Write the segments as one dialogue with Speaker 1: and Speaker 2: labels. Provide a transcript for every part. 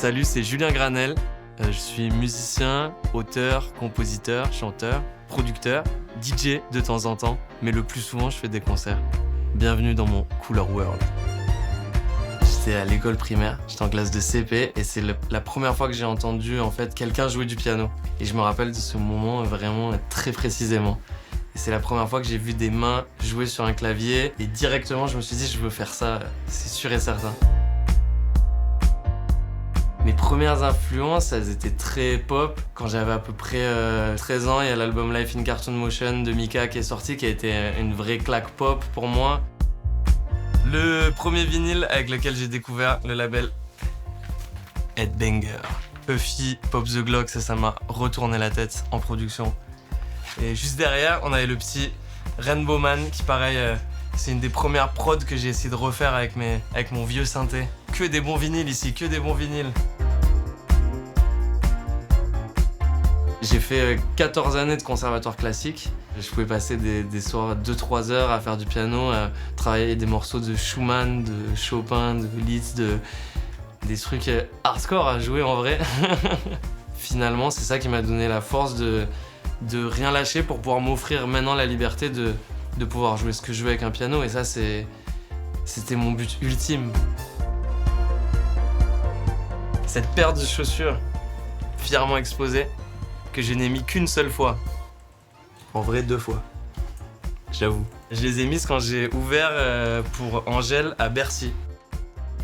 Speaker 1: Salut, c'est Julien Granel. Je suis musicien, auteur, compositeur, chanteur, producteur, DJ de temps en temps, mais le plus souvent je fais des concerts. Bienvenue dans mon Cooler World. J'étais à l'école primaire, j'étais en classe de CP et c'est la première fois que j'ai entendu en fait quelqu'un jouer du piano. Et je me rappelle de ce moment vraiment très précisément. Et c'est la première fois que j'ai vu des mains jouer sur un clavier et directement je me suis dit je veux faire ça, c'est sûr et certain. Mes premières influences, elles étaient très pop. Quand j'avais à peu près 13 ans, il y a l'album Life in Cartoon Motion de Mika qui est sorti, qui a été une vraie claque pop pour moi. Le premier vinyle avec lequel j'ai découvert le label Headbanger. Puffy, Pop the Glock, ça m'a retourné la tête en production. Et juste derrière, on avait le petit Rainbow Man qui, pareil, c'est une des premières prods que j'ai essayé de refaire avec mon vieux synthé. Que des bons vinyles ici, que des bons vinyles. J'ai fait 14 années de conservatoire classique. Je pouvais passer des soirs 2-3 heures à faire du piano, à travailler des morceaux de Schumann, de Chopin, de Liszt, des trucs hardcore à jouer en vrai. Finalement, c'est ça qui m'a donné la force de rien lâcher pour pouvoir m'offrir maintenant la liberté de pouvoir jouer ce que je veux avec un piano. Et ça, c'était mon but ultime. Cette paire de chaussures fièrement exposée, que je n'ai mis qu'une seule fois. En vrai, 2 fois. J'avoue. Je les ai mises quand j'ai ouvert pour Angèle à Bercy.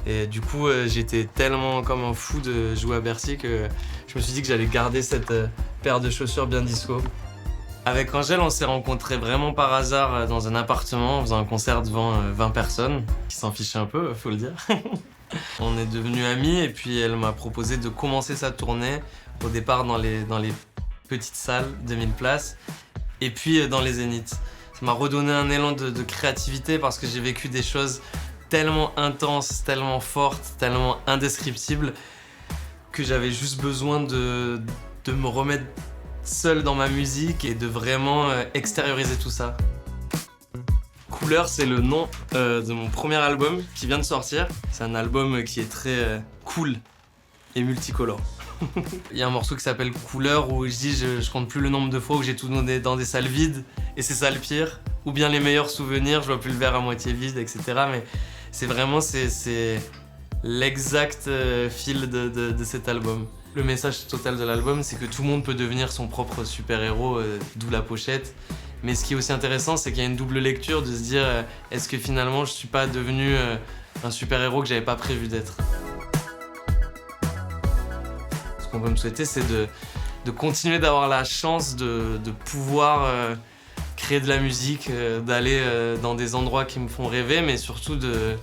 Speaker 1: Et du coup, j'étais tellement comme un fou de jouer à Bercy que je me suis dit que j'allais garder cette paire de chaussures bien disco. Avec Angèle, on s'est rencontrés vraiment par hasard dans un appartement en faisant un concert devant 20 personnes, qui s'en fichaient un peu, faut le dire. On est devenus amis et puis elle m'a proposé de commencer sa tournée, au départ dans les petites salles de 1000 places et puis dans les zéniths. Ça m'a redonné un élan de créativité parce que j'ai vécu des choses tellement intenses, tellement fortes, tellement indescriptibles que j'avais juste besoin de me remettre seul dans ma musique et de vraiment extérioriser tout ça. Couleur, c'est le nom de mon premier album qui vient de sortir. C'est un album qui est très cool et multicolore. Il y a un morceau qui s'appelle Couleur où je dis je compte plus le nombre de fois où j'ai tout donné dans des salles vides et c'est ça le pire. Ou bien les meilleurs souvenirs, je vois plus le verre à moitié vide, etc. Mais c'est vraiment l'exact fil de cet album. Le message total de l'album, c'est que tout le monde peut devenir son propre super-héros, d'où la pochette. Mais ce qui est aussi intéressant, c'est qu'il y a une double lecture de se dire est-ce que finalement je suis pas devenu un super-héros que j'avais pas prévu d'être. Ce qu'on peut me souhaiter, c'est de continuer d'avoir la chance de pouvoir créer de la musique, d'aller dans des endroits qui me font rêver, mais surtout de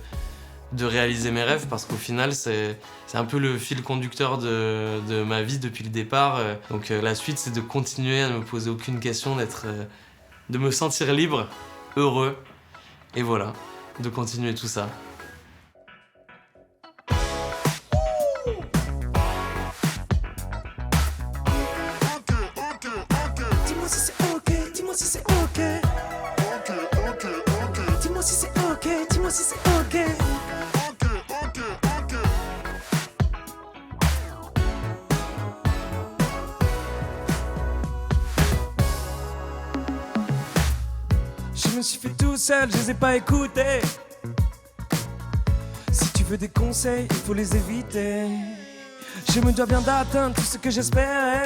Speaker 1: réaliser mes rêves parce qu'au final, c'est un peu le fil conducteur de ma vie depuis le départ. Donc la suite, c'est de continuer à ne me poser aucune question, de me sentir libre, heureux, et voilà, de continuer tout ça.
Speaker 2: Dis-moi si c'est ok, dis-moi si c'est ok. Dis-moi si c'est ok, dis-moi si c'est ok. Je me suis fait tout seul, je les ai pas écoutés. Si tu veux des conseils, il faut les éviter. Je me dois bien d'atteindre tout ce que j'espérais.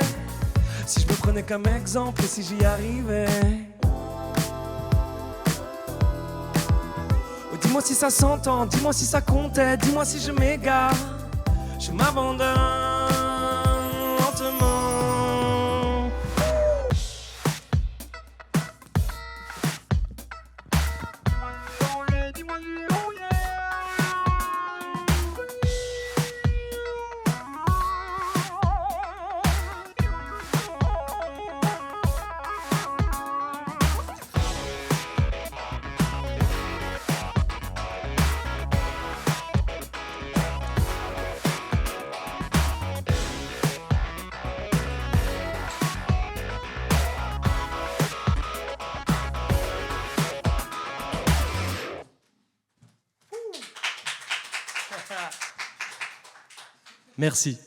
Speaker 2: Si je me prenais comme exemple et si j'y arrivais. Oh, dis-moi si ça s'entend, dis-moi si ça comptait, dis-moi si je m'égare. Je m'abandonne lentement. Merci.